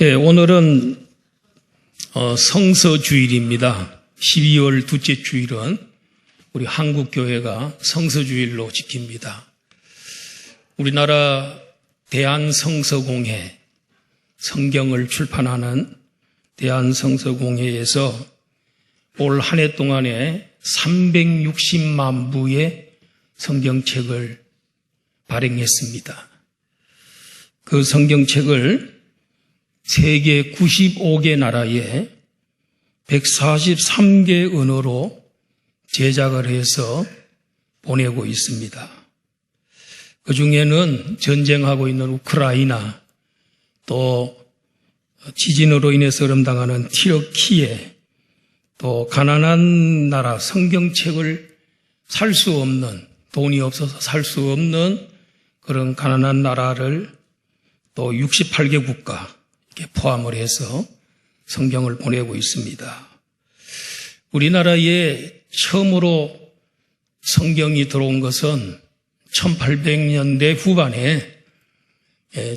예, 오늘은 성서주일입니다. 12월 둘째 주일은 우리 한국교회가 성서주일로 지킵니다. 우리나라 대한성서공회, 성경을 출판하는 대한성서공회에서 올 한 해 동안에 360만 부의 성경책을 발행했습니다. 그 성경책을 세계 95개 나라에 143개 언어로 제작을 해서 보내고 있습니다. 그 중에는 전쟁하고 있는 우크라이나, 또 지진으로 인해서 어려움당하는 튀르키예, 또 가난한 나라, 성경책을 살 수 없는, 돈이 없어서 살 수 없는 그런 가난한 나라를 또 68개 국가 이렇게 포함을 해서 성경을 보내고 있습니다. 우리나라에 처음으로 성경이 들어온 것은 1800년대 후반에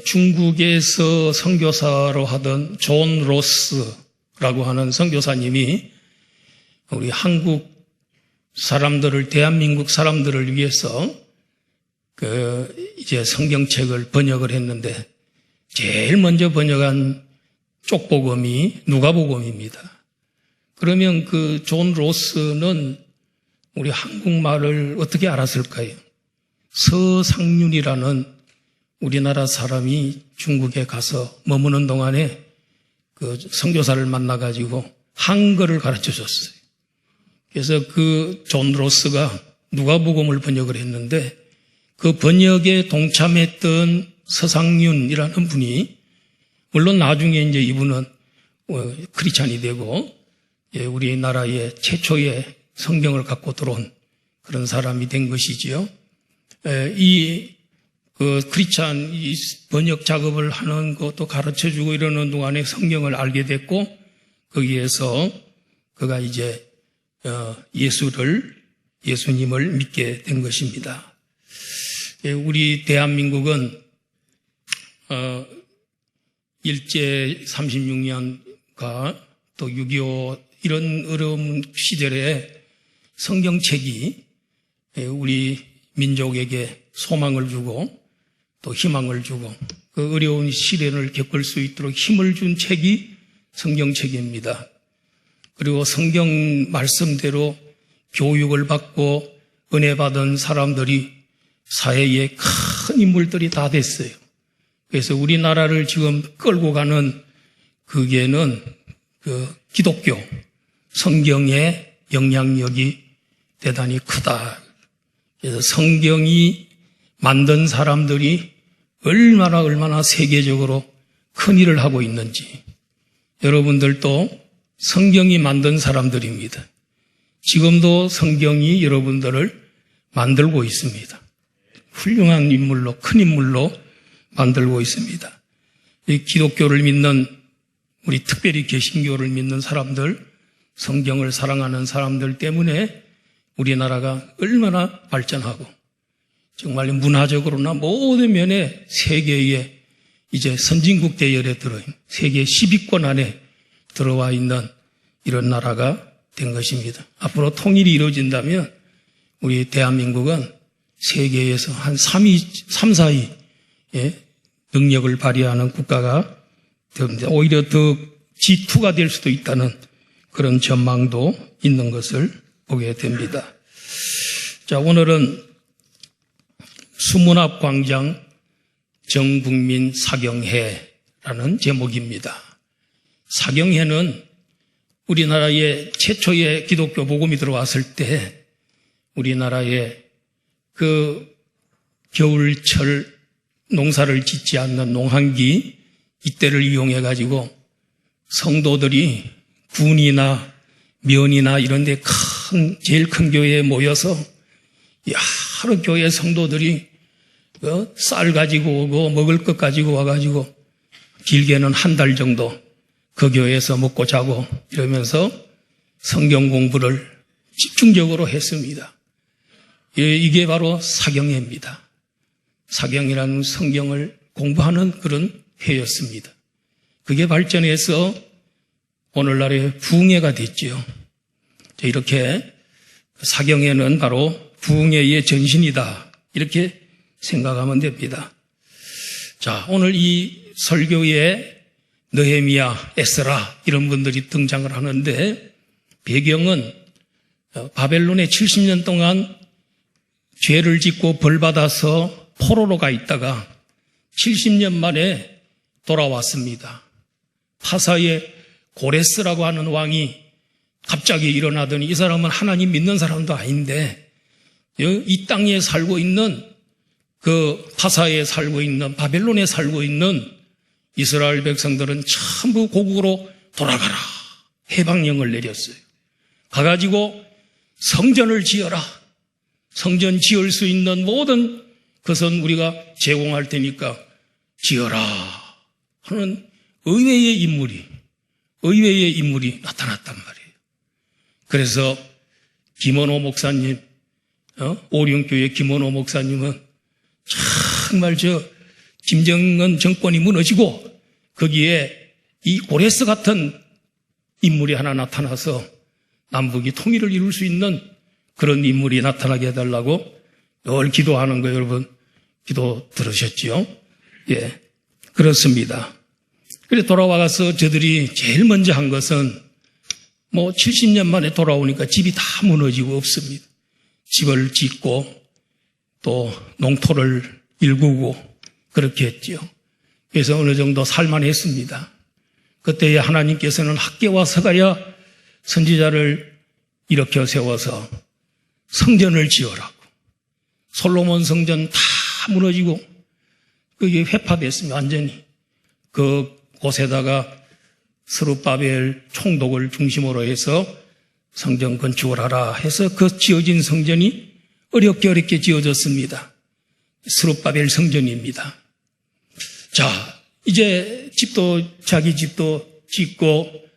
중국에서 선교사로 하던 존 로스라고 하는 선교사님이 우리 한국 사람들을, 대한민국 사람들을 위해서 이제 성경책을 번역을 했는데, 제일 먼저 번역한 쪽복음이 누가복음입니다. 그러면 그 존 로스는 우리 한국말을 어떻게 알았을까요? 서상윤이라는 우리나라 사람이 중국에 가서 머무는 동안에 그 선교사를 만나가지고 한글을 가르쳐 줬어요. 그래서 그 존 로스가 누가복음을 번역을 했는데, 그 번역에 동참했던 서상윤이라는 분이, 물론 나중에 이제 이분은 크리스찬이 되고 우리나라의 최초의 성경을 갖고 들어온 그런 사람이 된 것이지요. 크리스찬 번역 작업을 하는 것도 가르쳐주고 이러는 동안에 성경을 알게 됐고, 거기에서 그가 이제 예수님을 믿게 된 것입니다. 우리 대한민국은 일제 36년과 또 6.25 이런 어려운 시절에 성경책이 우리 민족에게 소망을 주고 또 희망을 주고 그 어려운 시련을 겪을 수 있도록 힘을 준 책이 성경책입니다. 그리고 성경 말씀대로 교육을 받고 은혜 받은 사람들이 사회에 큰 인물들이 다 됐어요. 그래서 우리나라를 지금 끌고 가는 그게는 기독교, 성경의 영향력이 대단히 크다. 그래서 성경이 만든 사람들이 얼마나 세계적으로 큰 일을 하고 있는지, 여러분들도 성경이 만든 사람들입니다. 지금도 성경이 여러분들을 만들고 있습니다. 훌륭한 인물로, 큰 인물로 만들고 있습니다. 이 기독교를 믿는, 우리 특별히 개신교를 믿는 사람들, 성경을 사랑하는 사람들 때문에 우리나라가 얼마나 발전하고 정말 문화적으로나 모든 면에 세계의 이제 선진국 대열에 세계 10위권 안에 들어와 있는 이런 나라가 된 것입니다. 앞으로 통일이 이루어진다면 우리 대한민국은 세계에서 한 3, 4위 능력을 발휘하는 국가가 됩니다. 오히려 더 G2가 될 수도 있다는 그런 전망도 있는 것을 보게 됩니다. 자, 오늘은 수문합광장 전국민 사경회라는 제목입니다. 사경회는 우리나라에 최초의 기독교 복음이 들어왔을 때 우리나라에 그 겨울철 농사를 짓지 않는 농한기, 이때를 이용해 가지고 성도들이 군이나 면이나 이런 데 제일 큰 교회에 모여서 여러 교회 성도들이 쌀 가지고 오고 먹을 것 가지고 와가지고 길게는 한 달 정도 그 교회에서 먹고 자고 이러면서 성경 공부를 집중적으로 했습니다. 이게 바로 사경회입니다. 사경이라는 성경을 공부하는 그런 회였습니다. 그게 발전해서 오늘날의 부흥회가 됐지요. 이렇게 사경회는 바로 부흥회의 전신이다. 이렇게 생각하면 됩니다. 자, 오늘 이 설교에 느헤미야, 에스라 이런 분들이 등장을 하는데 배경은 바벨론에 70년 동안 죄를 짓고 벌받아서 포로로 가 있다가 70년 만에 돌아왔습니다. 파사의 고레스라고 하는 왕이 갑자기 일어나더니 이 사람은 하나님 믿는 사람도 아닌데 이 땅에 살고 있는 그 파사에 살고 있는 바벨론에 살고 있는 이스라엘 백성들은 전부 고국으로 돌아가라 해방령을 내렸어요. 가가지고 성전을 지어라. 성전 지을 수 있는 모든 것은 우리가 제공할 테니까 지어라 하는 의외의 인물이 나타났단 말이에요. 그래서 김원호 목사님, 오륜교회 김원호 목사님은 정말 김정은 정권이 무너지고 거기에 이 고레스 같은 인물이 하나 나타나서 남북이 통일을 이룰 수 있는 그런 인물이 나타나게 해달라고 늘 기도하는 거 여러분 기도 들으셨지요? 예, 그렇습니다. 그래 돌아와서 저들이 제일 먼저 한 것은 70년 만에 돌아오니까 집이 다 무너지고 없습니다. 집을 짓고 또 농토를 일구고 그렇게 했죠. 그래서 어느 정도 살만했습니다. 그때에 하나님께서는 학개와 서가랴 선지자를 일으켜 세워서 성전을 지으라고. 솔로몬 성전 다 무너지고 그게 회파됐습니다. 완전히. 그 곳에다가 스룹바벨 총독을 중심으로 해서 성전 건축을 하라 해서 그 지어진 성전이 어렵게 지어졌습니다. 스룹바벨 성전입니다. 자, 이제 자기 집도 짓고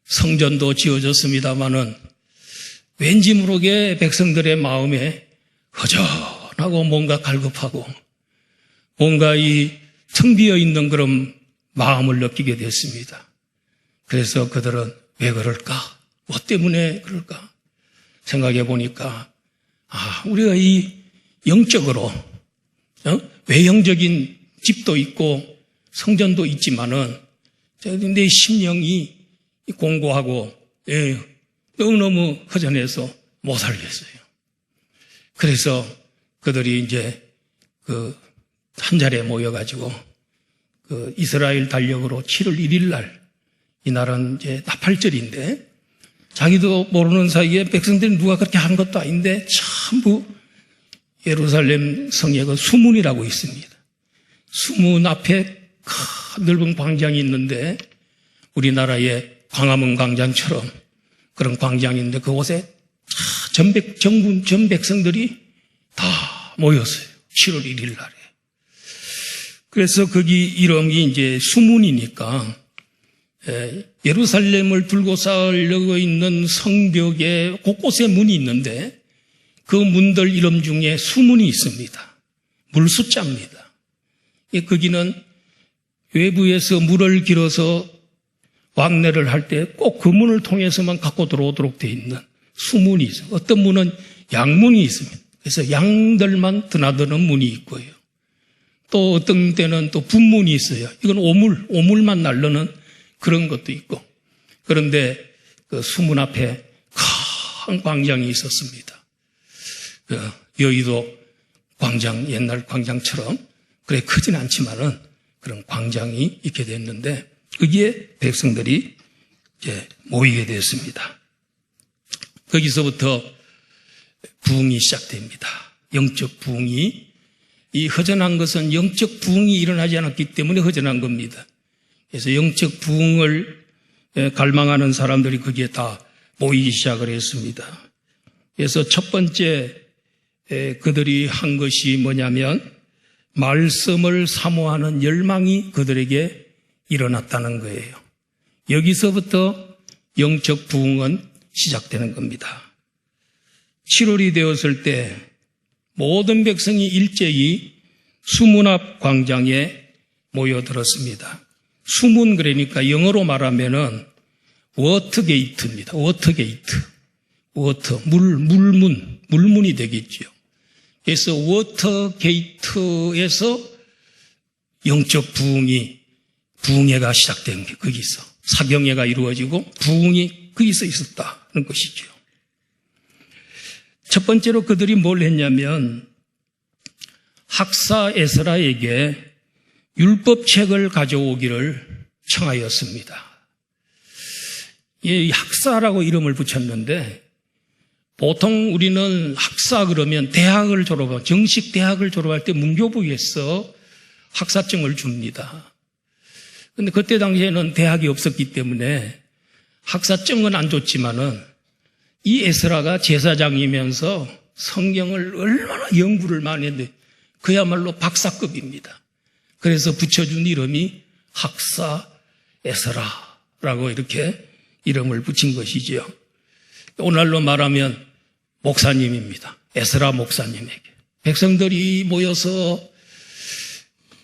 성전도 지어졌습니다마는 왠지 모르게 백성들의 마음에 허전하고 뭔가 갈급하고 뭔가 이 텅 비어 있는 그런 마음을 느끼게 됐습니다. 그래서 그들은 왜 그럴까? 뭐 때문에 그럴까? 생각해 보니까 우리가 이 영적으로 외형적인 집도 있고 성전도 있지만은 내 심령이 공고하고 너무너무 허전해서 못 살겠어요. 그래서 그들이 이제 한 자리에 모여가지고 이스라엘 달력으로 7월 1일 날 이날은 이제 나팔절인데 자기도 모르는 사이에 백성들이 누가 그렇게 한 것도 아닌데 전부 예루살렘 성에 그 수문이라고 있습니다. 수문 앞에 큰 넓은 광장이 있는데 우리나라의 광화문 광장처럼 그런 광장인데 그곳에 전 백성들이 다 모였어요. 7월 1일 날에. 그래서 거기 이름이 이제 수문이니까 예루살렘을 둘러싸려고 있는 성벽에 곳곳에 문이 있는데 그 문들 이름 중에 수문이 있습니다. 물숫자입니다. 거기는 외부에서 물을 길어서 왕래를 할 때 꼭 그 문을 통해서만 갖고 들어오도록 되어 있는 수문이 있어요. 어떤 문은 양문이 있습니다. 그래서 양들만 드나드는 문이 있고요. 또 어떤 때는 또 분문이 있어요. 이건 오물만 날르는 그런 것도 있고. 그런데 그 수문 앞에 큰 광장이 있었습니다. 여의도 광장, 옛날 광장처럼 그래 크진 않지만은 그런 광장이 있게 됐는데 거기에 백성들이 이제 모이게 되었습니다. 거기서부터 부흥이 시작됩니다. 영적 부흥이. 이 허전한 것은 영적 부흥이 일어나지 않았기 때문에 허전한 겁니다. 그래서 영적 부흥을 갈망하는 사람들이 거기에 다 모이기 시작을 했습니다. 그래서 첫 번째 그들이 한 것이 뭐냐면 말씀을 사모하는 열망이 그들에게 일어났다는 거예요. 여기서부터 영적 부흥은 시작되는 겁니다. 7월이 되었을 때 모든 백성이 일제히 수문 앞 광장에 모여들었습니다. 수문 그러니까 영어로 말하면은 워터게이트입니다. 워터게이트. 물문이 되겠죠. 그래서 워터게이트에서 영적 부흥회가 시작된 게 거기서 사경회가 이루어지고 부흥이 거기서 있었다는 것이죠. 첫 번째로 그들이 뭘 했냐면 학사 에스라에게 율법책을 가져오기를 청하였습니다. 이 학사라고 이름을 붙였는데 보통 우리는 학사 그러면 대학을 졸업한 정식 대학을 졸업할 때 문교부에서 학사증을 줍니다. 그런데 그때 당시에는 대학이 없었기 때문에 학사증은 안 줬지만은 이 에스라가 제사장이면서 성경을 얼마나 연구를 많이 했는데 그야말로 박사급입니다. 그래서 붙여준 이름이 학사 에스라라고 이렇게 이름을 붙인 것이지요. 오늘날로 말하면 목사님입니다. 에스라 목사님에게. 백성들이 모여서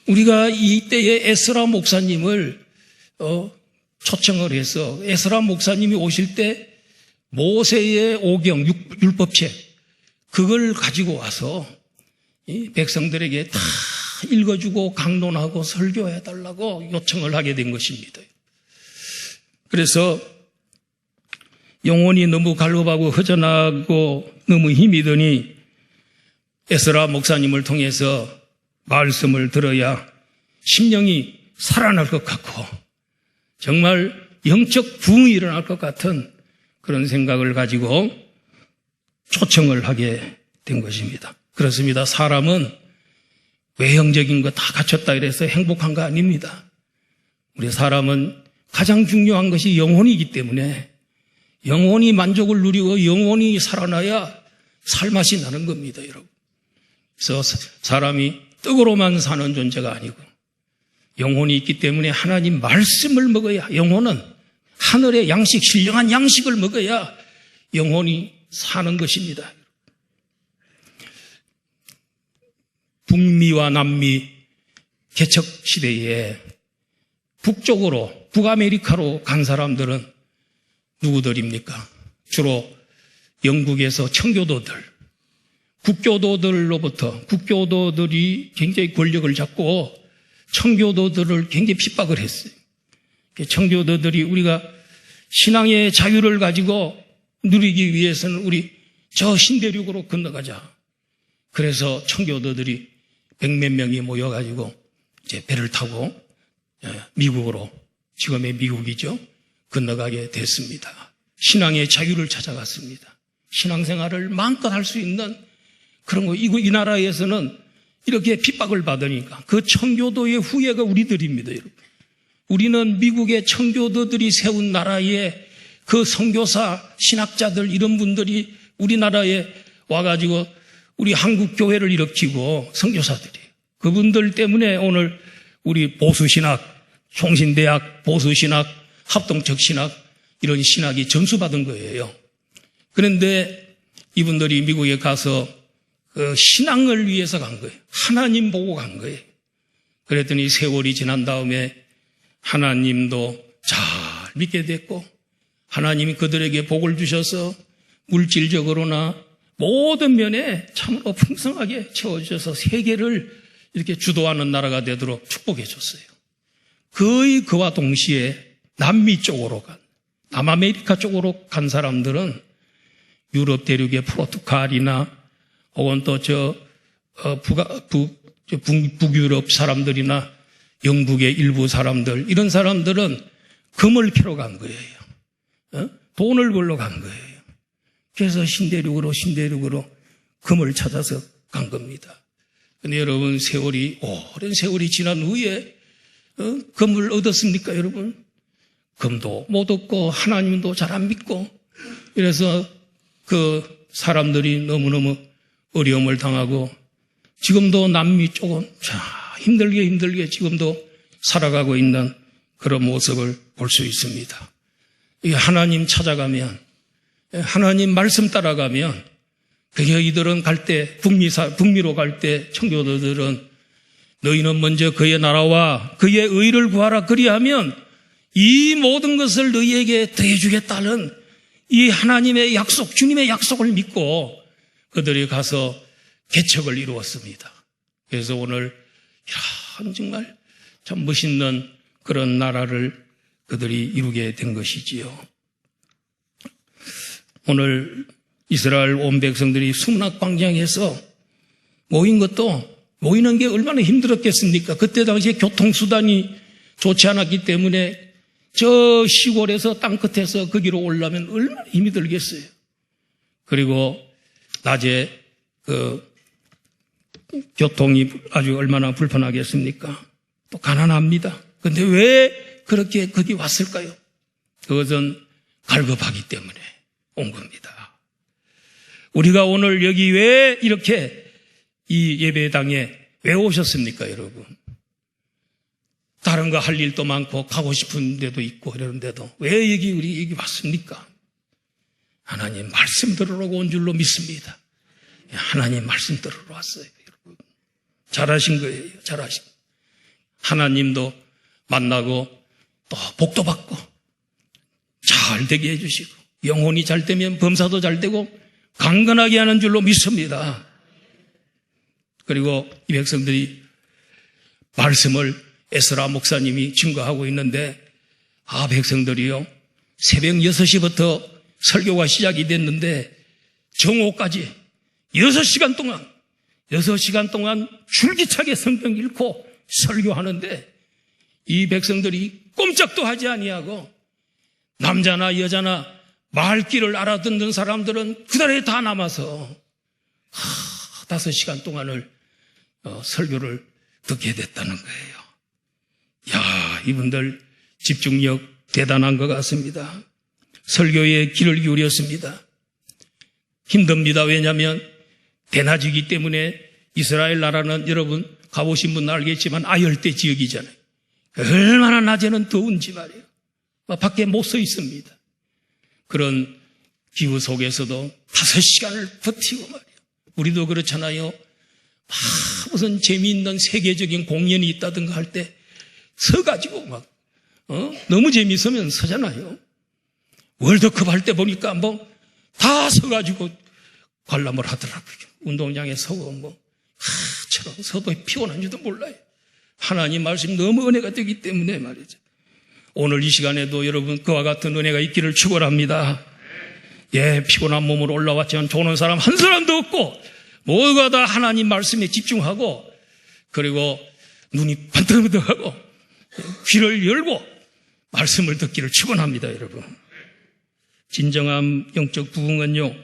우리가 이때에 에스라 목사님을 초청을 해서 에스라 목사님이 오실 때 모세의 오경, 율법책 그걸 가지고 와서 이 백성들에게 다 읽어주고 강론하고 설교해달라고 요청을 하게 된 것입니다. 그래서 영혼이 너무 갈급하고 허전하고 너무 힘이 드니 에스라 목사님을 통해서 말씀을 들어야 심령이 살아날 것 같고 정말 영적 부흥이 일어날 것 같은 그런 생각을 가지고 초청을 하게 된 것입니다. 그렇습니다. 사람은 외형적인 거 다 갖췄다 이래서 행복한 거 아닙니다. 우리 사람은 가장 중요한 것이 영혼이기 때문에 영혼이 만족을 누리고 영혼이 살아나야 살맛이 나는 겁니다, 여러분. 그래서 사람이 떡으로만 사는 존재가 아니고 영혼이 있기 때문에 하나님 말씀을 먹어야 영혼은 하늘의 양식, 신령한 양식을 먹어야 영혼이 사는 것입니다. 북미와 남미 개척 시대에 북쪽으로 북아메리카로 간 사람들은 누구들입니까? 주로 영국에서 청교도들, 국교도들로부터 국교도들이 굉장히 권력을 잡고 청교도들을 굉장히 핍박을 했어요. 청교도들이 우리가 신앙의 자유를 가지고 누리기 위해서는 우리 저 신대륙으로 건너가자. 그래서 청교도들이 100몇 명이 모여가지고 이제 배를 타고 미국으로, 지금의 미국이죠, 건너가게 됐습니다. 신앙의 자유를 찾아갔습니다. 신앙생활을 마음껏 할 수 있는 그런 거, 이 나라에서는 이렇게 핍박을 받으니까 그 청교도의 후예가 우리들입니다, 여러분. 우리는 미국의 청교도들이 세운 나라에 그 선교사, 신학자들 이런 분들이 우리나라에 와가지고 우리 한국 교회를 일으키고 선교사들이 그분들 때문에 오늘 우리 보수신학, 총신대학, 보수신학, 합동적 신학 이런 신학이 전수받은 거예요. 그런데 이분들이 미국에 가서 그 신앙을 위해서 간 거예요. 하나님 보고 간 거예요. 그랬더니 세월이 지난 다음에 하나님도 잘 믿게 됐고 하나님이 그들에게 복을 주셔서 물질적으로나 모든 면에 참으로 풍성하게 채워주셔서 세계를 이렇게 주도하는 나라가 되도록 축복해 줬어요. 거의 그와 동시에 남미 쪽으로 남아메리카 쪽으로 간 사람들은 유럽 대륙의 포르투갈이나 혹은 또 북유럽 사람들이나 영국의 일부 사람들, 이런 사람들은 금을 캐러 간 거예요. 돈을 벌러 간 거예요. 그래서 신대륙으로 금을 찾아서 간 겁니다. 근데 여러분, 오랜 세월이 지난 후에 금을 얻었습니까, 여러분? 금도 못 얻고 하나님도 잘 안 믿고 이래서 그 사람들이 너무너무 어려움을 당하고 지금도 남미 쪽은 힘들게 지금도 살아가고 있는 그런 모습을 볼 수 있습니다. 하나님 찾아가면, 하나님 말씀 따라가면, 그게 이들은 갈 때, 북미로 갈 때 청교도들은 너희는 먼저 그의 나라와 그의 의를 구하라. 그리하면 이 모든 것을 너희에게 더해주겠다는 이 하나님의 약속, 주님의 약속을 믿고 그들이 가서 개척을 이루었습니다. 그래서 오늘 정말 참 멋있는 그런 나라를 그들이 이루게 된 것이지요. 오늘 이스라엘 온 백성들이 수문학 광장에서 모이는 게 얼마나 힘들었겠습니까? 그때 당시에 교통수단이 좋지 않았기 때문에 저 시골에서 땅끝에서 거기로 오려면 얼마나 힘이 들겠어요. 그리고 낮에 교통이 아주 얼마나 불편하겠습니까? 또 가난합니다. 그런데 왜 그렇게 거기 왔을까요? 그것은 갈급하기 때문에 온 겁니다. 우리가 오늘 여기 왜 이렇게 이 예배당에 왜 오셨습니까, 여러분? 다른 거 할 일도 많고 가고 싶은 데도 있고 이러는데도 왜 우리 여기 왔습니까? 하나님 말씀 들으러 온 줄로 믿습니다. 하나님 말씀 들으러 왔어요, 여러분. 잘하신 거예요, 잘하신. 하나님도 만나고 또 복도 받고 잘 되게 해주시고 영혼이 잘 되면 범사도 잘 되고 강건하게 하는 줄로 믿습니다. 그리고 이 백성들이 말씀을 에스라 목사님이 증거하고 있는데 백성들이요 새벽 6시부터 설교가 시작이 됐는데 정오까지 6시간 동안 줄기차게 성경 읽고 설교하는데 이 백성들이 꼼짝도 하지 아니하고 남자나 여자나 말귀를 알아듣는 사람들은 그 자리에 다 남아서 5시간 동안을 설교를 듣게 됐다는 거예요. 이분들 집중력 대단한 것 같습니다. 설교에 귀를 기울였습니다. 힘듭니다. 왜냐하면 대낮이기 때문에 이스라엘 나라는 여러분 가보신 분은 알겠지만 아열대 지역이잖아요. 얼마나 낮에는 더운지 말이에요. 밖에 못 서 있습니다. 그런 기후 속에서도 5시간을 버티고 말이에요. 우리도 그렇잖아요. 무슨 재미있는 세계적인 공연이 있다든가 할 때 서가지고 너무 재미있으면 서잖아요. 월드컵 할 때 보니까 다 서가지고 관람을 하더라고요. 운동장에 서고 저런 서도 피곤한지도 몰라요. 하나님 말씀 너무 은혜가 되기 때문에 말이죠. 오늘 이 시간에도 여러분 그와 같은 은혜가 있기를 축원합니다. 피곤한 몸으로 올라왔지만 조는 사람 한 사람도 없고 모두가 다 하나님 말씀에 집중하고 그리고 눈이 반짝반짝하고 귀를 열고 말씀을 듣기를 축원합니다, 여러분. 진정한 영적 부흥은요,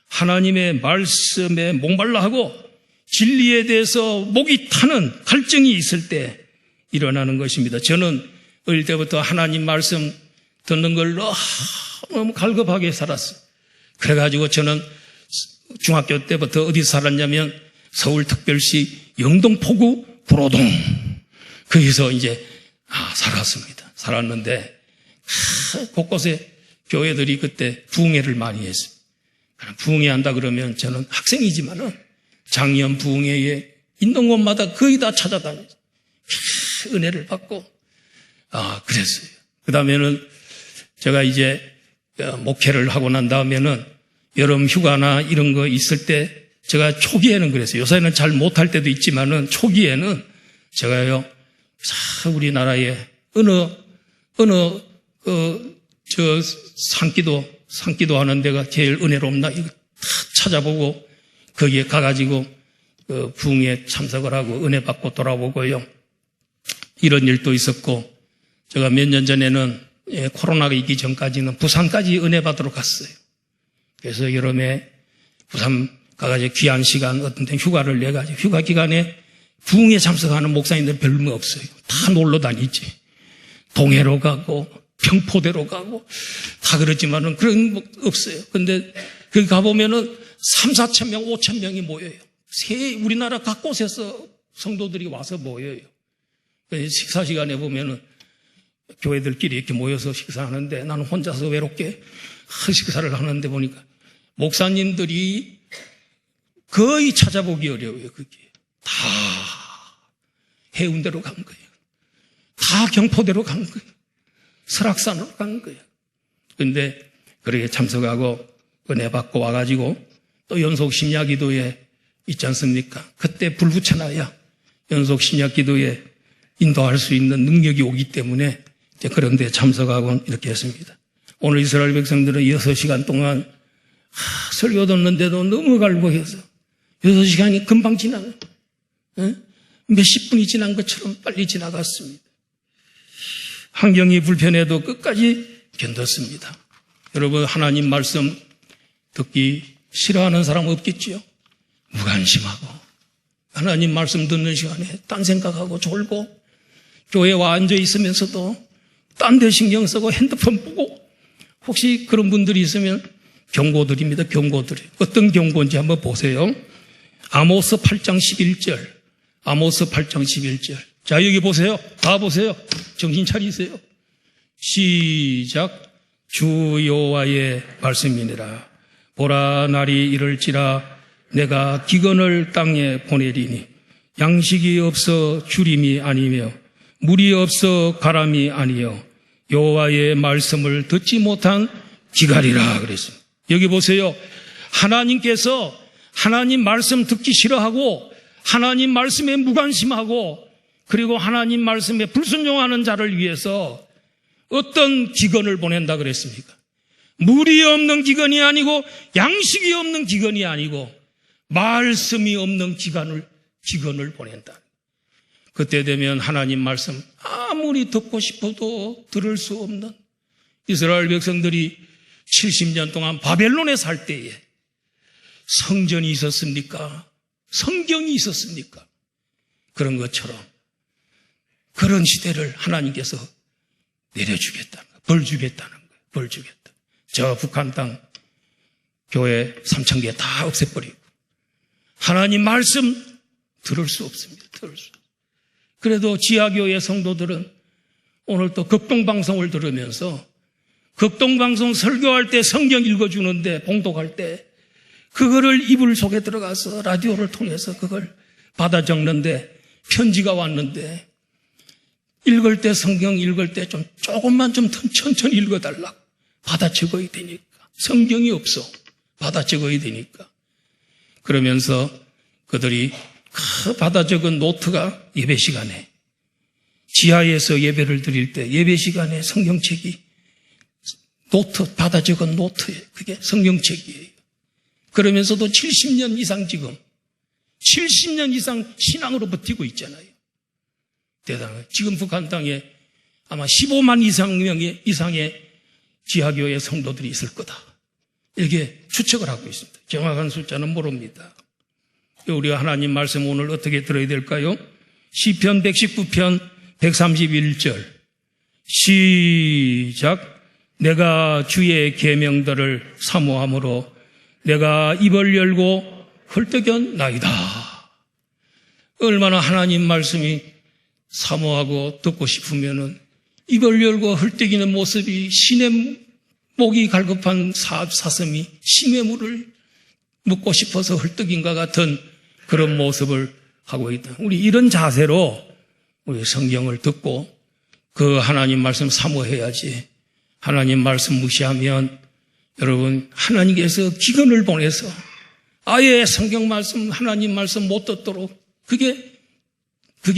하나님의 말씀에 목말라 하고 진리에 대해서 목이 타는 갈증이 있을 때 일어나는 것입니다. 저는 어릴 때부터 하나님 말씀 듣는 걸 너무 갈급하게 살았어요. 그래가지고 저는 중학교 때부터 어디 살았냐면 서울특별시 영동포구 구로동 거기서 이제 살았습니다. 살았는데 곳곳에 교회들이 그때 부흥회를 많이 했어요. 부흥회 한다 그러면 저는 학생이지만은 작년 부흥회에 있는 곳마다 거의 다 찾아다녔어요. 은혜를 받고 그랬어요. 그 다음에는 제가 이제 목회를 하고 난 다음에는 여름 휴가나 이런 거 있을 때 제가 초기에는 그랬어요. 요새는 잘 못할 때도 있지만은 초기에는 제가요 우리나라에 어느 산기도 하는 데가 제일 은혜롭나 이거 다 찾아보고 거기에 가가지고 부흥에 참석을 하고 은혜 받고 돌아오고요. 이런 일도 있었고 제가 몇 년 전에는 코로나가 있기 전까지는 부산까지 은혜 받으러 갔어요. 그래서 여름에 부산 가가지고 귀한 시간 어떤 때 휴가를 내가지고 휴가 기간에 부흥에 참석하는 목사님들 별로 없어요. 다 놀러 다니지. 동해로 가고 평포대로 가고 다 그렇지만은 그런 거 없어요. 근데 거기 가보면은 3, 4천 명, 5천 명이 모여요. 우리나라 각 곳에서 성도들이 와서 모여요. 식사 시간에 보면은 교회들끼리 이렇게 모여서 식사하는데 나는 혼자서 외롭게 식사를 하는데 보니까 목사님들이 거의 찾아보기 어려워요. 그게 다 해운대로 간 거예요. 다 경포대로 간 거예요. 설악산으로 간 거예요. 그런데 그렇게 참석하고 은혜 받고 와가지고 또 연속 심야 기도에 있지 않습니까? 그때 불 붙여놔야 연속 심야 기도에 인도할 수 있는 능력이 오기 때문에 이제 그런 데 참석하고 이렇게 했습니다. 오늘 이스라엘 백성들은 6시간 동안 설교 듣는데도 너무 갈구해서 6시간이 금방 지나가요. 몇십 분이 지난 것처럼 빨리 지나갔습니다. 환경이 불편해도 끝까지 견뎠습니다. 여러분, 하나님 말씀 듣기 싫어하는 사람 없겠지요? 무관심하고 하나님 말씀 듣는 시간에 딴 생각하고 졸고 교회 와 앉아 있으면서도 딴 데 신경 쓰고 핸드폰 보고 혹시 그런 분들이 있으면 경고드립니다. 경고드려요. 어떤 경고인지 한번 보세요. 아모스 8장 11절. 아모스 8장 11절. 자, 여기 보세요. 다 보세요. 정신 차리세요. 시작. 주 여호와의 말씀이니라. 보라, 날이 이를지라 내가 기근을 땅에 보내리니 양식이 없어 주림이 아니며 물이 없어 가람이 아니요 여호와의 말씀을 듣지 못한 기갈이라 그랬습니다. 여기 보세요. 하나님께서 하나님 말씀 듣기 싫어하고 하나님 말씀에 무관심하고 그리고 하나님 말씀에 불순종하는 자를 위해서 어떤 기근을 보낸다 그랬습니까? 물이 없는 기근이 아니고 양식이 없는 기근이 아니고 말씀이 없는 기근을 보낸다. 그때 되면 하나님 말씀 아무리 듣고 싶어도 들을 수 없는 이스라엘 백성들이 70년 동안 바벨론에 살 때에 성전이 있었습니까? 성경이 있었습니까? 그런 것처럼 그런 시대를 하나님께서 내려주겠다는 거예요. 벌 주겠다는 거예요. 벌 주겠다. 저 북한 땅 교회 3,000개 다 없애버리고 하나님 말씀 들을 수 없습니다. 들을 수. 그래도 지하교회 성도들은 오늘 또 극동방송을 들으면서 극동방송 설교할 때 성경 읽어주는데 봉독할 때 그거를 이불 속에 들어가서 라디오를 통해서 그걸 받아 적는데 편지가 왔는데 읽을 때 성경 읽을 때 조금만 좀 천천히 읽어달라고 받아 적어야 되니까 성경이 없어 받아 적어야 되니까 그러면서 그들이 받아 적은 노트가 예배 시간에 지하에서 예배를 드릴 때 예배 시간에 성경책이 노트 받아 적은 노트에 그게 성경책이에요. 그러면서도 70년 이상 지금 70년 이상 신앙으로 버티고 있잖아요. 대단해요. 지금 북한 땅에 아마 15만 이상의 지하교회 성도들이 있을 거다. 이렇게 추측을 하고 있습니다. 정확한 숫자는 모릅니다. 우리가 하나님 말씀 오늘 어떻게 들어야 될까요? 시편 119편 131절 시작. 내가 주의 계명들을 사모함으로 내가 입을 열고 헐떡였나이다. 얼마나 하나님 말씀이 사모하고 듣고 싶으면은 입을 열고 헐떡이는 모습이 신의 목이 갈급한 사슴이 심의 물을 묻고 싶어서 헐떡인가 같은 그런 모습을 하고 있다. 우리 이런 자세로 우리 성경을 듣고 그 하나님 말씀 사모해야지. 하나님 말씀 무시하면 여러분 하나님께서 기근을 보내서 아예 성경 말씀 하나님 말씀 못 듣도록 그게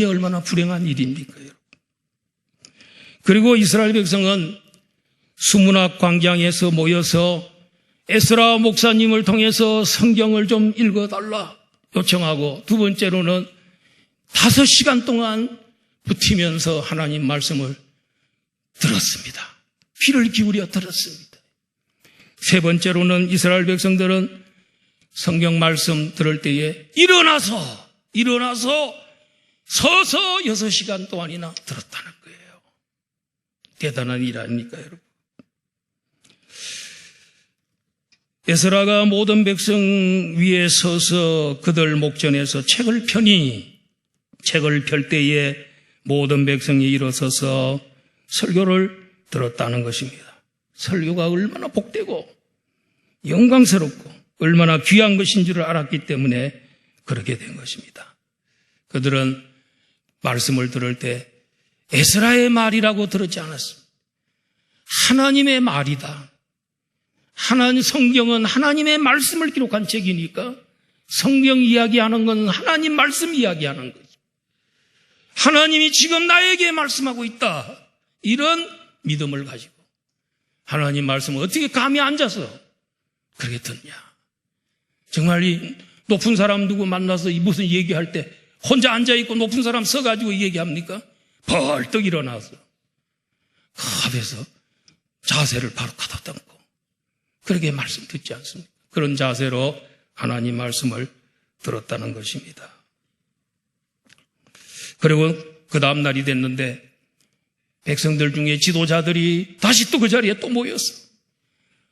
얼마나 불행한 일입니까? 여러분. 그리고 이스라엘 백성은 수문학 광장에서 모여서 에스라 목사님을 통해서 성경을 좀 읽어달라 요청하고 두 번째로는 5시간 동안 붙이면서 하나님 말씀을 들었습니다. 귀를 기울여 들었습니다. 세 번째로는 이스라엘 백성들은 성경 말씀 들을 때에 일어나서 서서 6시간 동안이나 들었다는 거예요. 대단한 일 아닙니까, 여러분? 에스라가 모든 백성 위에 서서 그들 목전에서 책을 펴니 책을 펼 때에 모든 백성이 일어서서 설교를 들었다는 것입니다. 설교가 얼마나 복되고 영광스럽고 얼마나 귀한 것인 줄을 알았기 때문에 그렇게 된 것입니다. 그들은 말씀을 들을 때 에스라의 말이라고 들었지 않았습니다. 하나님의 말이다. 성경은 하나님의 말씀을 기록한 책이니까 성경 이야기하는 건 하나님 말씀 이야기하는 거죠. 하나님이 지금 나에게 말씀하고 있다. 이런 믿음을 가지고 하나님 말씀을 어떻게 감히 앉아서 그렇게 듣냐. 정말 이 높은 사람 누구 만나서 무슨 얘기할 때 혼자 앉아있고 높은 사람 서가지고 얘기합니까? 벌떡 일어나서 그 앞에서 자세를 바로 가다듬고 그렇게 말씀 듣지 않습니까? 그런 자세로 하나님 말씀을 들었다는 것입니다. 그리고 그 다음 날이 됐는데 백성들 중에 지도자들이 다시 또 그 자리에 또 모였어.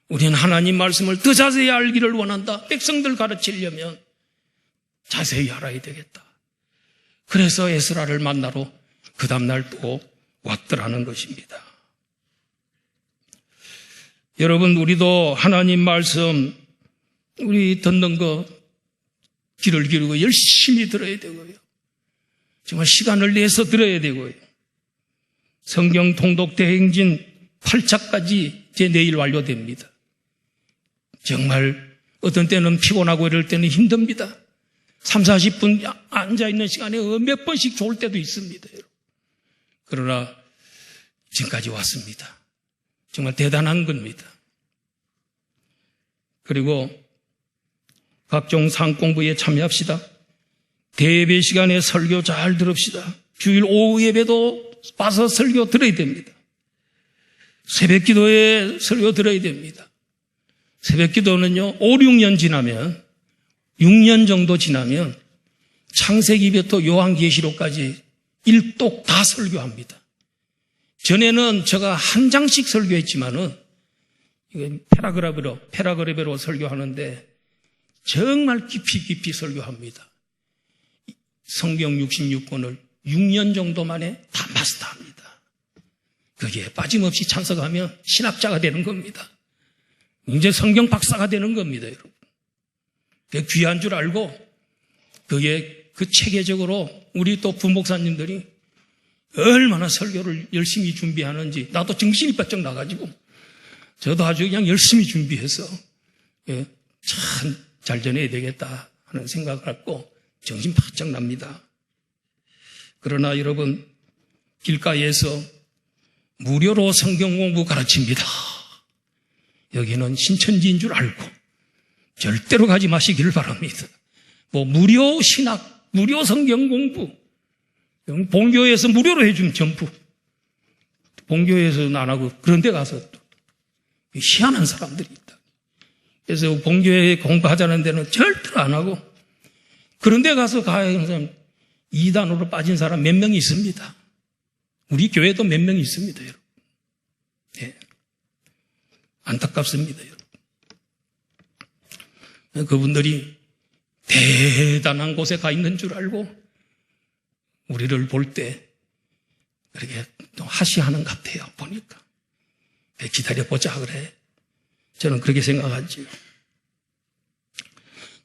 우리는 하나님 말씀을 더 자세히 알기를 원한다. 백성들 가르치려면 자세히 알아야 되겠다. 그래서 에스라를 만나러 그 다음날 또 왔더라는 것입니다. 여러분, 우리도 하나님 말씀 우리 듣는 거 귀를 기울이고 열심히 들어야 되고요. 정말 시간을 내서 들어야 되고요. 성경 통독 대행진 8차까지 제 내일 완료됩니다. 정말 어떤 때는 피곤하고 이럴 때는 힘듭니다. 3, 40분 앉아있는 시간에 몇 번씩 좋을 때도 있습니다. 그러나 지금까지 왔습니다. 정말 대단한 겁니다. 그리고 각종 상공부에 참여합시다. 대예배 시간에 설교 잘 들읍시다. 주일 오후 예배도 와서 설교 들어야 됩니다. 새벽 기도에 설교 들어야 됩니다. 새벽 기도는요, 5, 6년 지나면, 6년 정도 지나면 창세기부터 요한계시록까지 일독 다 설교합니다. 전에는 제가 한 장씩 설교했지만은 패라그래프로 설교하는데 정말 깊이 설교합니다. 성경 66권을 6년 정도 만에 다 마스터합니다. 거기에 빠짐없이 참석하면 신학자가 되는 겁니다. 이제 성경 박사가 되는 겁니다, 여러분. 그게 귀한 줄 알고 그게 그 체계적으로 우리 또 부목사님들이 얼마나 설교를 열심히 준비하는지 나도 정신이 바짝 나가지고 저도 아주 그냥 열심히 준비해서 참 잘 전해야 되겠다 하는 생각을 갖고 정신 바짝 납니다. 그러나 여러분, 길가에서 무료로 성경 공부 가르칩니다. 여기는 신천지인 줄 알고 절대로 가지 마시기를 바랍니다. 무료 신학, 무료 성경 공부, 본교에서 무료로 해주면 전부. 본교에서는 안 하고 그런 데 가서 또 희한한 사람들이 있다. 그래서 본교에 공부하자는 데는 절대로 안 하고 그런 데 가서 가야 하는 사람, 이단으로 빠진 사람 몇 명이 있습니다. 우리 교회도 몇 명이 있습니다, 여러분. 네. 안타깝습니다, 여러분. 그분들이 대단한 곳에 가 있는 줄 알고 우리를 볼 때 그렇게 또 하시하는 것 같아요, 보니까. 기다려보자 그래. 저는 그렇게 생각하지요.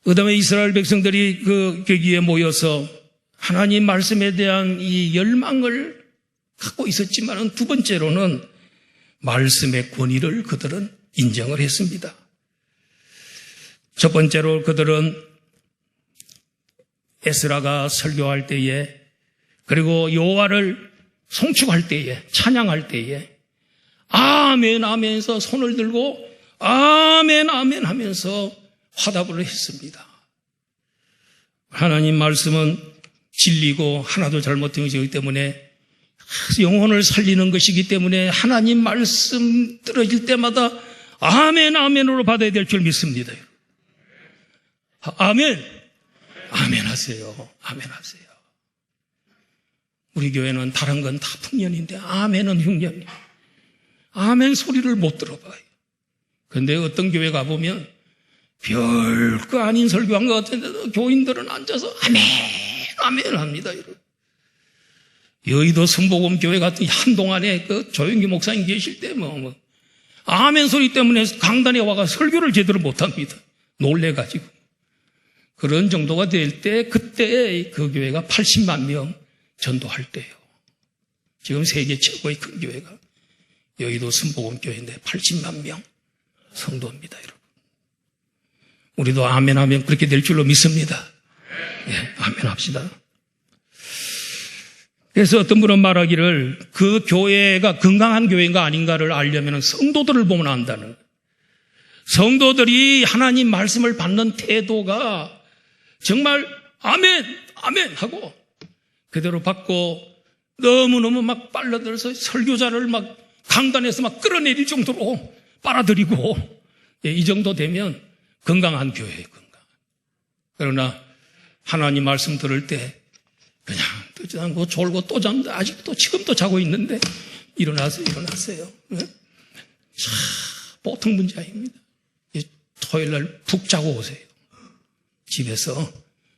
그 다음에 이스라엘 백성들이 거기에 모여서 하나님 말씀에 대한 이 열망을 갖고 있었지만 두 번째로는 말씀의 권위를 그들은 인정을 했습니다. 첫 번째로 그들은 에스라가 설교할 때에 그리고 여호와를 송축할 때에 찬양할 때에 아멘 아멘에서 손을 들고 아멘 아멘 하면서 화답을 했습니다. 하나님 말씀은 진리고 하나도 잘못된 것이기 때문에 영혼을 살리는 것이기 때문에 하나님 말씀 들어질 때마다 아멘 아멘으로 받아야 될 줄 믿습니다. 아멘 아멘 하세요. 아멘 하세요. 우리 교회는 다른 건 다 풍년인데 아멘은 흉년이에요. 아멘 소리를 못 들어봐요. 그런데 어떤 교회 가보면 별거 아닌 설교한 것 같은데도 교인들은 앉아서 아멘 아멘 합니다. 여의도 성복음 교회 같은 한동안에 그 조영기 목사님 계실 때 아멘 소리 때문에 강단에 와가 설교를 제대로 못합니다. 놀래가지고. 그런 정도가 될 때 그때 그 교회가 80만 명 전도할 때요. 지금 세계 최고의 큰 교회가 여의도 순복음교회인데 80만 명 성도입니다, 여러분. 우리도 아멘 하면 그렇게 될 줄로 믿습니다. 예, 아멘 합시다. 그래서 어떤 분은 말하기를 그 교회가 건강한 교회인가 아닌가를 알려면 성도들을 보면 안다는 거예요. 성도들이 하나님 말씀을 받는 태도가 정말 아멘, 아멘 하고 그대로 받고 너무너무 막 빨라들어서 설교자를 막 강단에서 막 끌어내릴 정도로 빨아들이고, 예, 이 정도 되면 건강한 교회예요, 건강. 그러나 하나님 말씀 들을 때 그냥 듣지 않고 졸고 또 잠다 아직도 지금도 자고 있는데 일어나세요. 네? 참 보통 문제 아닙니다. 토요일날 푹 자고 오세요. 집에서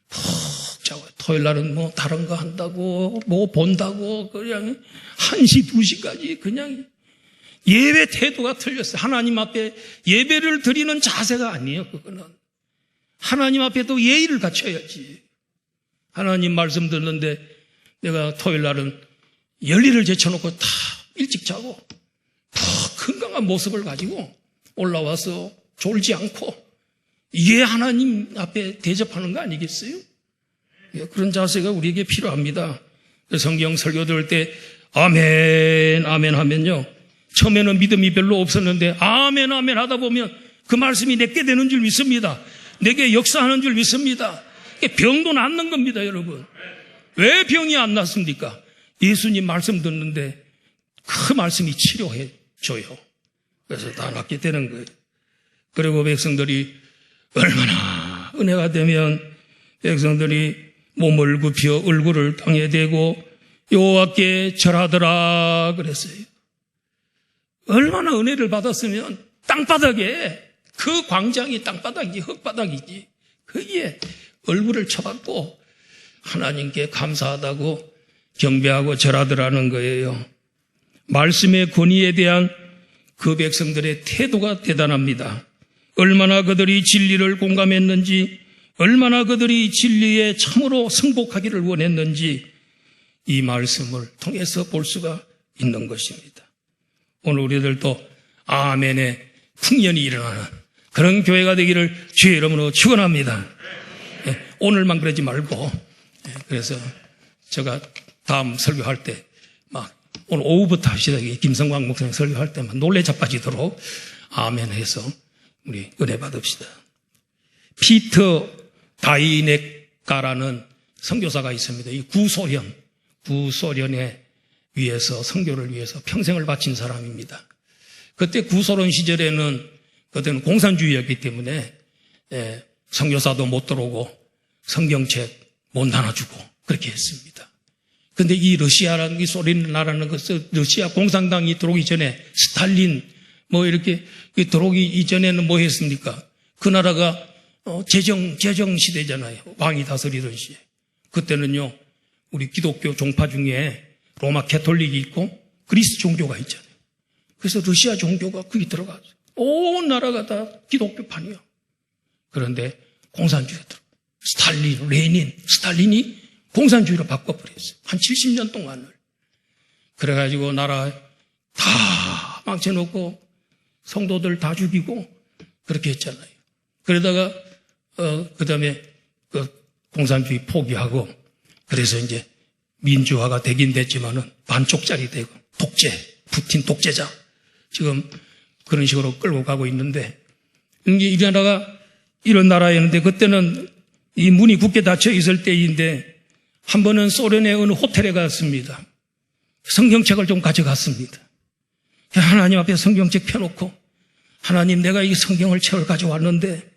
푹 자고. 토요일날은 뭐 다른 거 한다고 뭐 본다고 그냥 1시 2시까지 그냥 예배 태도가 틀렸어요. 하나님 앞에 예배를 드리는 자세가 아니에요. 그거는 하나님 앞에도 예의를 갖춰야지. 하나님 말씀 듣는데 내가 토요일 날은 열일을 제쳐놓고 다 일찍 자고 푹 건강한 모습을 가지고 올라와서 졸지 않고 이게 하나님 앞에 대접하는 거 아니겠어요? 그런 자세가 우리에게 필요합니다. 성경 설교 들을 때 아멘 아멘 하면요, 처음에는 믿음이 별로 없었는데 아멘 아멘 하다 보면 그 말씀이 내게 되는 줄 믿습니다. 내게 역사하는 줄 믿습니다. 병도 낫는 겁니다, 여러분. 왜 병이 안 낫습니까? 예수님 말씀 듣는데 그 말씀이 치료해 줘요. 그래서 다 낫게 되는 거예요. 그리고 백성들이 얼마나 은혜가 되면 백성들이 몸을 굽혀 얼굴을 땅에 대고 여호와께 절하더라 그랬어요. 얼마나 은혜를 받았으면 땅바닥에, 그 광장이 땅바닥이지 흙바닥이지, 거기에 얼굴을 쳐박고 하나님께 감사하다고 경배하고 절하더라는 거예요. 말씀의 권위에 대한 그 백성들의 태도가 대단합니다. 얼마나 그들이 진리를 공감했는지, 얼마나 그들이 진리에 참으로 승복하기를 원했는지 이 말씀을 통해서 볼 수가 있는 것입니다. 오늘 우리들도 아멘의 풍년이 일어나는 그런 교회가 되기를 주의 이름으로 축원합니다. 오늘만 그러지 말고, 그래서 제가 다음 설교할 때 막 오늘 오후부터 합시다. 김성광 목사님 설교할 때만 놀래 자빠지도록 아멘 해서 우리 은혜 받읍시다. 피터 다이네카라는 선교사가 있습니다. 이 구소련에 위해서, 선교를 위해서 평생을 바친 사람입니다. 그때 구소련 시절에는 그때는 공산주의였기 때문에 선교사도 못 들어오고 성경책 못 나눠주고 그렇게 했습니다. 그런데 이 러시아라는, 이 소련 나라는 것은 러시아 공산당이 들어오기 전에 스탈린 뭐 이렇게 들어오기 이전에는 뭐 했습니까? 그 나라가 제정 시대잖아요. 왕이 다스리던 시대. 그때는요, 우리 기독교 종파 중에 로마 캐톨릭이 있고 그리스 종교가 있잖아요. 그래서 러시아 종교가 거기 들어가죠. 온 나라가 다 기독교판이요. 그런데 공산주의가 들어. 스탈린, 레닌, 스탈린이 공산주의로 바꿔버렸어요. 한 70년 동안을. 그래가지고 나라 다 망쳐놓고 성도들 다 죽이고 그렇게 했잖아요. 그러다가 그 다음에 공산주의 포기하고 그래서 이제 민주화가 되긴 됐지만은 반쪽짜리 되고 독재, 푸틴 독재자 지금 그런 식으로 끌고 가고 있는데, 이 나라가 이런 나라였는데 그때는 이 문이 굳게 닫혀 있을 때인데 한 번은 소련의 어느 호텔에 갔습니다. 성경책을 좀 가져갔습니다. 하나님 앞에 성경책 펴놓고 하나님, 내가 이 성경을 책을 가져왔는데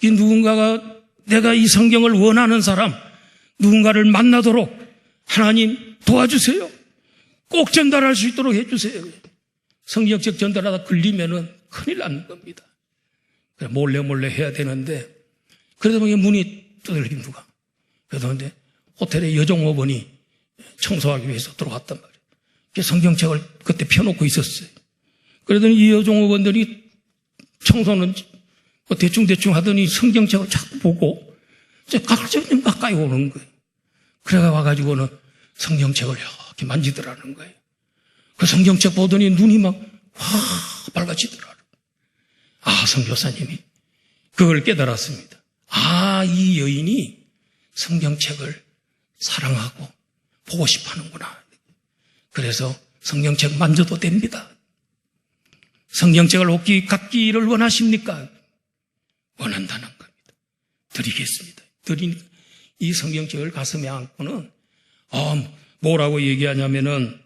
이 누군가가 내가 이 성경을 원하는 사람 누군가를 만나도록 하나님 도와주세요. 꼭 전달할 수 있도록 해주세요. 성경책 전달하다 걸리면은 큰일 나는 겁니다. 몰래 해야 되는데, 그러다 보니 문이 두들긴 누가. 그래서 이제 호텔에 여종업원이 청소하기 위해서 들어왔단 말이에요. 성경책을 그때 펴놓고 있었어요. 그러더니 이 여종업원들이 청소는 뭐 대충 하더니 성경책을 자꾸 보고 가까이 오는 거예요. 그래가 와가지고는 성경책을 이렇게 만지더라는 거예요. 그 성경책 보더니 눈이 막 밝아지더라고요. 선교사님이 그걸 깨달았습니다. 이 여인이 성경책을 사랑하고 보고 싶어 하는구나. 그래서 성경책 만져도 됩니다. 성경책을 혹시 갖기를 원하십니까? 원한다는 겁니다. 드리겠습니다. 드리니까 이 성경책을 가슴에 안고는 뭐라고 얘기하냐면은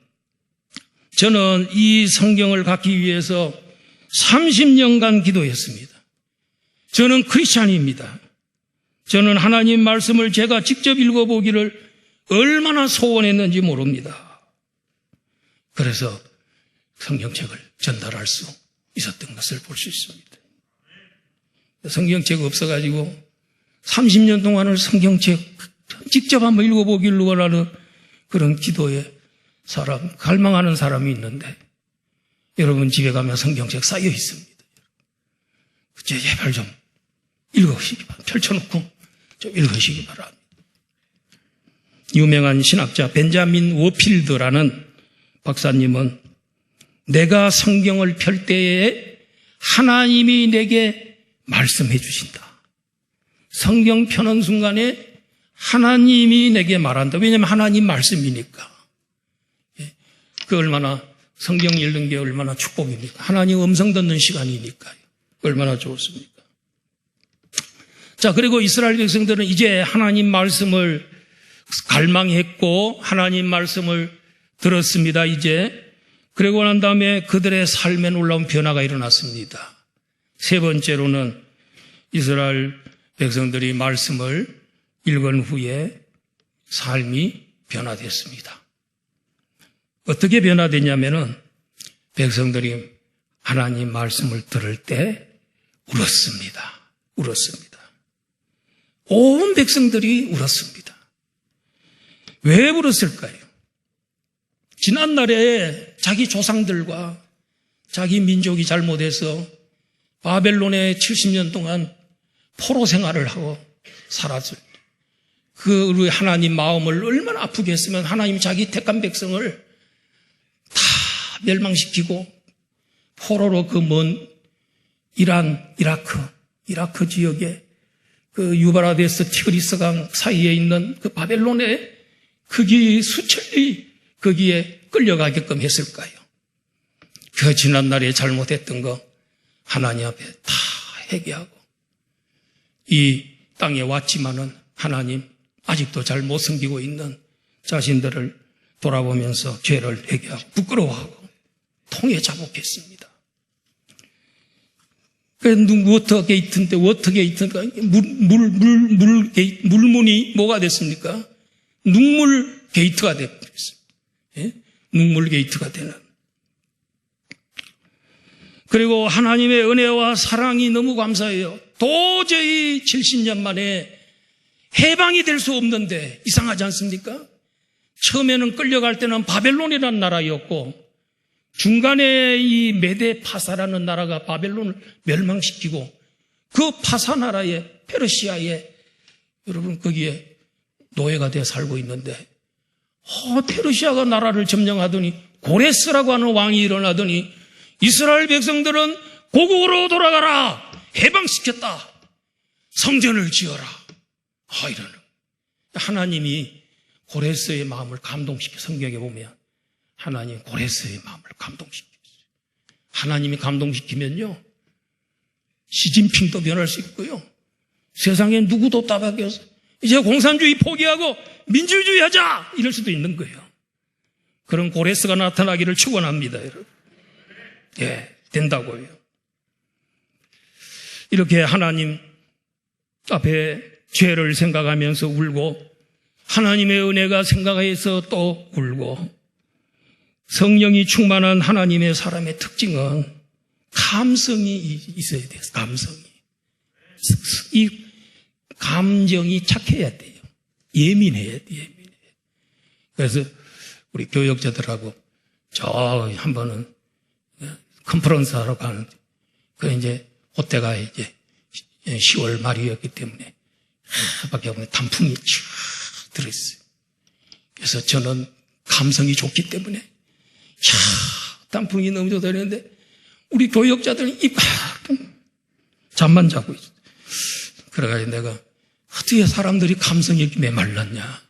저는 이 성경을 갖기 위해서 30년간 기도했습니다. 저는 크리스찬입니다. 저는 하나님 말씀을 제가 직접 읽어보기를 얼마나 소원했는지 모릅니다. 그래서 성경책을 전달할 수 있었던 것을 볼 수 있습니다. 성경책 없어가지고 30년 동안을 성경책 직접 한번 읽어보기를 원하는 그런 기도에 갈망하는 사람이 있는데 여러분 집에 가면 성경책 쌓여 있습니다. 제발 좀 읽으시기 바랍니다. 펼쳐놓고 좀 읽으시기 바랍니다. 유명한 신학자 벤자민 워필드라는 박사님은 내가 성경을 펼 때에 하나님이 내게 말씀해 주신다. 성경 펴는 순간에 하나님이 내게 말한다. 왜냐하면 하나님 말씀이니까. 그 얼마나 성경 읽는 게 얼마나 축복입니까? 하나님 음성 듣는 시간이니까요. 얼마나 좋습니까? 자, 그리고 이스라엘 백성들은 이제 하나님 말씀을 갈망했고 하나님 말씀을 들었습니다. 이제 그리고 난 다음에 그들의 삶에 놀라운 변화가 일어났습니다. 세 번째로는 이스라엘 백성들이 말씀을 읽은 후에 삶이 변화됐습니다. 어떻게 변화됐냐면은 백성들이 하나님 말씀을 들을 때 울었습니다. 온 백성들이 울었습니다. 왜 울었을까요? 지난날에 자기 조상들과 자기 민족이 잘못해서 바벨론에 70년 동안 포로 생활을 하고 살았을 때 그 하나님 마음을 얼마나 아프게 했으면 하나님이 자기 택한 백성을 다 멸망시키고 포로로 그 먼 이란, 이라크 지역에 그 유브라데스 티그리스강 사이에 있는 그 바벨론에 거기 수천리 거기에 끌려가게끔 했을까요? 그 지난날에 잘못했던 거 하나님 앞에 다 회개하고 이 땅에 왔지만은 하나님 아직도 잘 못 섬기고 있는 자신들을 돌아보면서 죄를 회개하고 부끄러워하고 통에 자복했습니다. 그 워터게이트인데 워터게이트가 물문이 뭐가 됐습니까? 눈물 게이트가 됐습니다. 예? 눈물 게이트가 되는. 그리고 하나님의 은혜와 사랑이 너무 감사해요. 도저히 70년 만에 해방이 될 수 없는데 이상하지 않습니까? 처음에는 끌려갈 때는 바벨론이라는 나라였고 중간에 이 메데 파사라는 나라가 바벨론을 멸망시키고 그 파사 나라에 페르시아에 여러분 거기에 노예가 되어 살고 있는데 페르시아가 나라를 점령하더니 고레스라고 하는 왕이 일어나더니 이스라엘 백성들은 고국으로 돌아가라. 해방시켰다. 성전을 지어라. 이러는 하나님이 고레스의 마음을 감동시켜 성경에 보면 하나님 고레스의 마음을 감동시켰어요. 하나님이 감동시키면요 시진핑도 변할 수 있고요 세상에 누구도 따박해서 이제 공산주의 포기하고 민주주의 하자 이럴 수도 있는 거예요. 그런 고레스가 나타나기를 축원합니다, 여러분. 예, 된다고요. 이렇게 하나님 앞에 죄를 생각하면서 울고 하나님의 은혜가 생각해서 또 울고 성령이 충만한 하나님의 사람의 특징은 감성이 있어야 돼요. 감성이. 이 감정이 착해야 돼요. 예민해야 돼요. 그래서 우리 교역자들하고 한 번은 컨퍼런스 하러 가는데 그 이제 그때가 이제 10월 말이었기 때문에 밖에 보면 단풍이 쫙 들어있어요. 그래서 저는 감성이 좋기 때문에 단풍이 너무 좋다 그랬는데 우리 교역자들은 잠만 자고 있어. 그래가지고 내가 어떻게 사람들이 감성이 이렇게 메말랐냐.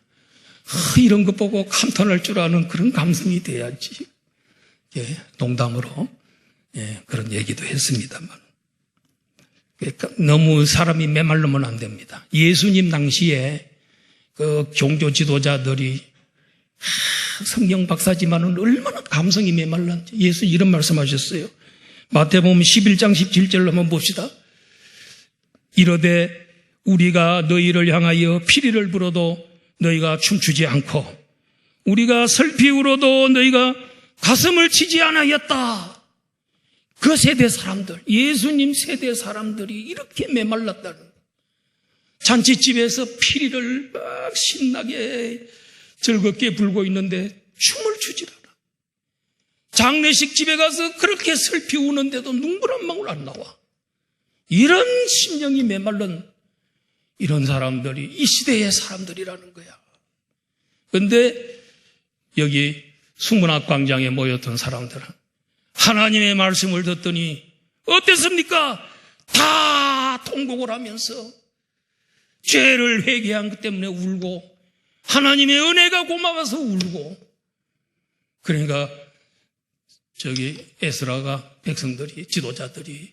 이런 거 보고 감탄할 줄 아는 그런 감성이 돼야지. 농담으로 그런 얘기도 했습니다만. 그러니까 너무 사람이 메말르면 안 됩니다. 예수님 당시에 그 종교 지도자들이 성경 박사지만은 얼마나 감성이 메말랐는지 예수 이런 말씀하셨어요. 마태복음 11장 17절로 한번 봅시다. 이르되 우리가 너희를 향하여 피리를 불어도 너희가 춤추지 않고 우리가 슬피 울어도 너희가 가슴을 치지 않았다. 그 세대 사람들, 예수님 세대 사람들이 이렇게 메말랐다는 거예요. 잔치집에서 피리를 막 신나게 즐겁게 불고 있는데 춤을 추질 않아. 장례식 집에 가서 그렇게 슬피 우는데도 눈물 한 방울 안 나와. 이런 심령이 메말른 이런 사람들이 이 시대의 사람들이라는 거야. 그런데 여기 숙문학 광장에 모였던 사람들은 하나님의 말씀을 듣더니 어땠습니까? 다 통곡을 하면서 죄를 회개한 것 때문에 울고 하나님의 은혜가 고마워서 울고. 그러니까 저기 에스라가 백성들이 지도자들이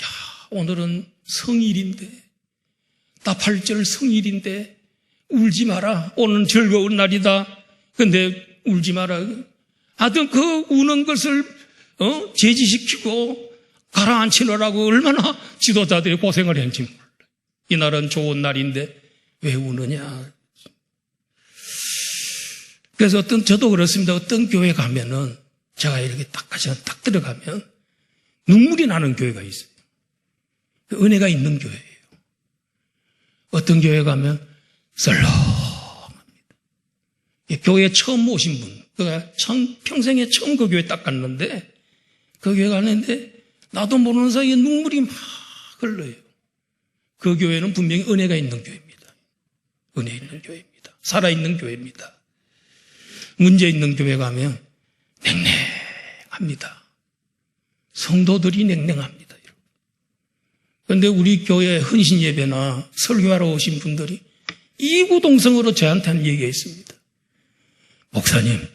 야 오늘은 성일인데 나팔절 성일인데 울지 마라. 오늘은 즐거운 날이다. 근데 울지 마라. 하여튼 그 우는 것을 제지시키고 가라앉히느라고 얼마나 지도자들이 고생을 했는지 몰라. 이날은 좋은 날인데 왜 우느냐. 그래서 저도 그렇습니다. 어떤 교회 가면은 제가 이렇게 딱 들어가면 눈물이 나는 교회가 있어요. 은혜가 있는 교회예요. 어떤 교회 가면 썰렁합니다. 교회에 처음 오신 분, 그가 평생에 처음 그 교회 딱 갔는데 그 교회 갔는데 나도 모르는 사이에 눈물이 막 흘러요. 그 교회는 분명히 은혜가 있는 교회입니다. 은혜 있는 교회입니다. 살아있는 교회입니다. 문제 있는 교회 가면 냉랭합니다. 성도들이 냉랭합니다. 그런데 우리 교회 헌신 예배나 설교하러 오신 분들이 이구동성으로 저한테는 얘기했습니다. 목사님,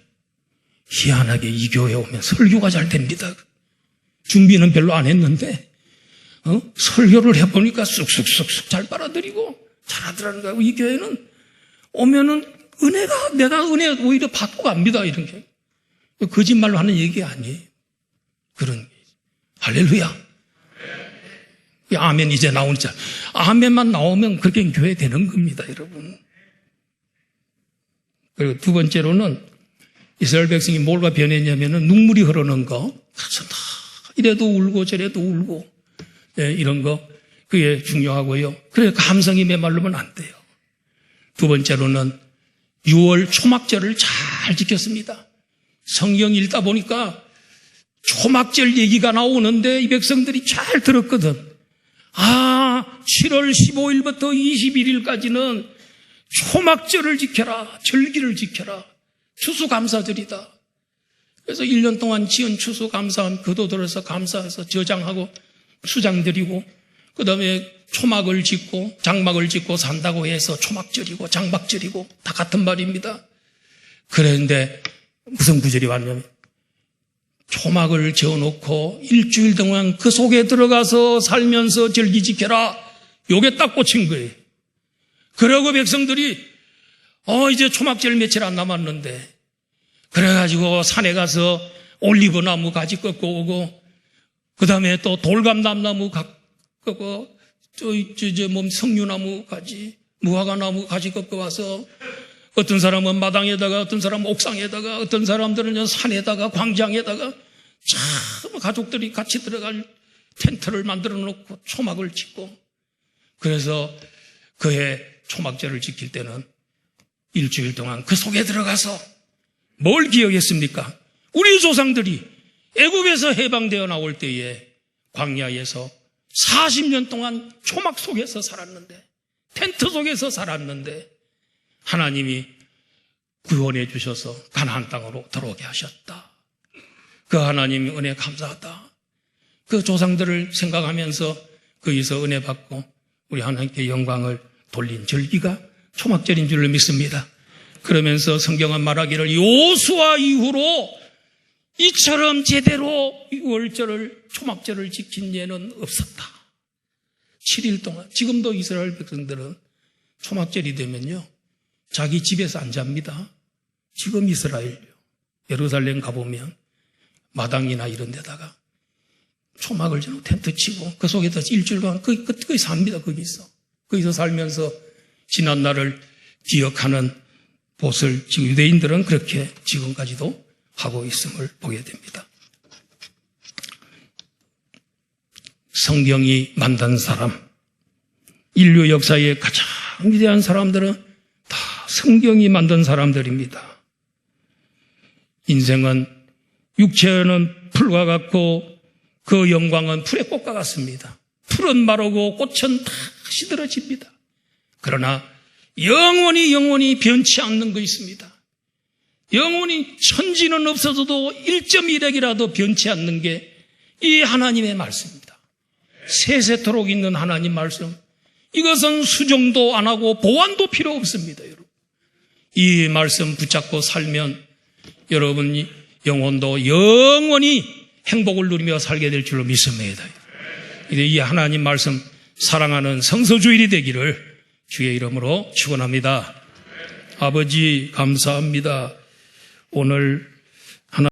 희한하게 이 교회 오면 설교가 잘 됩니다. 준비는 별로 안 했는데 설교를 해보니까 쑥쑥쑥쑥 잘 빨아들이고 잘하더라는 거예요. 이 교회는 오면은 내가 은혜 오히려 받고 갑니다. 이런 게. 거짓말로 하는 얘기 아니에요. 그런 게. 할렐루야. 아멘 이제 나오니까. 아멘만 나오면 그렇게 교회 되는 겁니다, 여러분. 그리고 두 번째로는 이스라엘 백성이 뭘가 변했냐면은 눈물이 흐르는 거. 가서 다 이래도 울고 저래도 울고. 이런 거. 그게 중요하고요. 그래 감성이 메말르면 안 돼요. 두 번째로는 6월 초막절을 잘 지켰습니다. 성경 읽다 보니까 초막절 얘기가 나오는데 이 백성들이 잘 들었거든. 7월 15일부터 21일까지는 초막절을 지켜라. 절기를 지켜라. 추수감사절이다. 그래서 1년 동안 지은 추수감사한 거둬들어서 감사해서 저장하고 수장드리고 그 다음에 초막을 짓고 장막을 짓고 산다고 해서 초막절이고 장막절이고 다 같은 말입니다. 그런데 무슨 구절이 왔냐면 초막을 지어놓고 일주일 동안 그 속에 들어가서 살면서 절기 지켜라. 요게 딱 꽂힌 거예요. 그러고 백성들이 이제 초막절 며칠 안 남았는데 그래가지고 산에 가서 올리브 나무 가지 꺾고 오고 그 다음에 또 돌감나무 꺾고 석류나무 가지 무화과나무 가지 꺾어 와서 어떤 사람은 마당에다가 어떤 사람은 옥상에다가 어떤 사람들은 산에다가 광장에다가 참 가족들이 같이 들어갈 텐트를 만들어 놓고 초막을 짓고 그래서 그해 초막절을 지킬 때는 일주일 동안 그 속에 들어가서 뭘 기억했습니까? 우리 조상들이 애굽에서 해방되어 나올 때에 광야에서 40년 동안 초막 속에서 살았는데 텐트 속에서 살았는데 하나님이 구원해 주셔서 가나안 땅으로 들어오게 하셨다. 그 하나님 은혜 감사하다. 그 조상들을 생각하면서 거기서 은혜 받고 우리 하나님께 영광을 돌린 절기가 초막절인 줄로 믿습니다. 그러면서 성경은 말하기를 여호수아 이후로 이처럼 제대로 유월절을 초막절을 지킨 예는 없었다. 7일 동안. 지금도 이스라엘 백성들은 초막절이 되면요 자기 집에서 안 잡니다. 지금 이스라엘 예루살렘 가보면 마당이나 이런 데다가 초막을 지고 텐트 치고 그 속에서 일주일간 거기 삽니다. 거기서 살면서 지난 날을 기억하는 곳을 지금 유대인들은 그렇게 지금까지도 하고 있음을 보게 됩니다. 성경이 만든 사람, 인류 역사의 가장 위대한 사람들은 다 성경이 만든 사람들입니다. 인생은 육체는 풀과 같고 그 영광은 풀의 꽃과 같습니다. 풀은 마르고 꽃은 다 시들어집니다. 그러나 영원히 변치 않는 거 있습니다. 영원히 천지는 없어져도 1.1핵이라도 변치 않는 게 이 하나님의 말씀입니다. 세세토록 있는 하나님 말씀. 이것은 수정도 안 하고 보완도 필요 없습니다. 여러분. 이 말씀 붙잡고 살면 여러분 영혼도 영원히 행복을 누리며 살게 될 줄로 믿습니다. 이 하나님 말씀 사랑하는 성서주일이 되기를 주의 이름으로 축원합니다. 아버지 감사합니다. 오늘